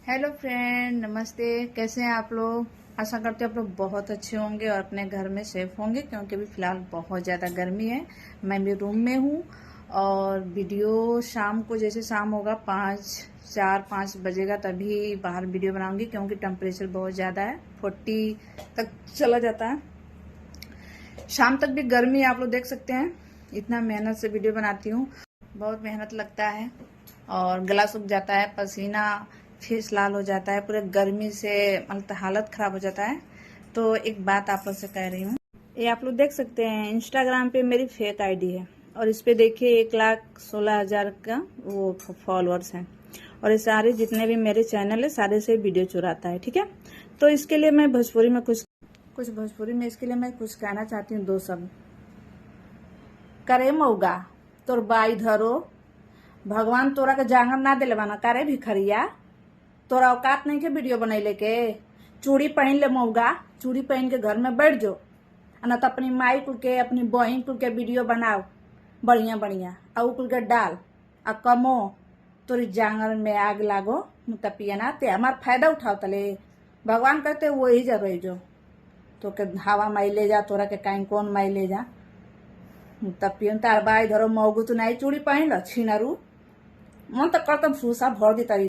Hello friend, नमस्ते। कैसे हैं आप लोग? आशा करते हैं आप लोग बहुत अच्छे होंगे और अपने घर में सेफ होंगे, क्योंकि अभी फ़िलहाल बहुत ज़्यादा गर्मी है। मैं भी रूम में हूँ और वीडियो शाम को, जैसे शाम होगा 4-5 बजेगा तभी बाहर वीडियो बनाऊंगी, क्योंकि टेम्परेचर बहुत ज़्यादा है, 40 तक चला जाता है। शाम तक भी गर्मी आप लोग देख सकते हैं। इतना मेहनत से वीडियो बनाती हूँ, बहुत मेहनत लगता है और गला सूख जाता है, पसीना, फेस लाल हो जाता है, पूरे गर्मी से मतलब हालत खराब हो जाता है। तो एक बात आप लोग से कह रही हूँ, ये आप लोग देख सकते हैं इंस्टाग्राम पे मेरी फेक आईडी है और इस पे देखिए 1,16,000 का वो फॉलोअर्स हैं और ये सारे जितने भी मेरे चैनल है सारे से वीडियो चुराता है। ठीक है, तो इसके लिए मैं भोजपुरी में कुछ भोजपुरी में इसके लिए मैं कुछ कहना चाहती हूँ, 2 शब्द। करे मऊगा तोर बाई धरो, भगवान तोरा के जांगर ना दिले बाना। करे भिखरिया, तोरा औकात नहीं के वीडियो बनैले के। चूड़ी पहन ले मऊगा, चूड़ी पहन के घर में बैठ जो, न तो अपनी माई कुल के, अपनी बहन कुल के वीडियो बनाओ बढ़िया बढ़िया, और कुल के डाल आ कमो। तोरी जांगर में आग लागो, मुतपिया ना ते हमार फायदा उठाओ तले। भगवान कहते वही जा रही जो तो के हवा माई ले जा, तोरा के काइन कौन माई ले जा। मुतपियन तार बाई धरो मऊगु तू नाई चूड़ी पहन लो, छीनरू मन तो करतम फूसा भर दी तारी।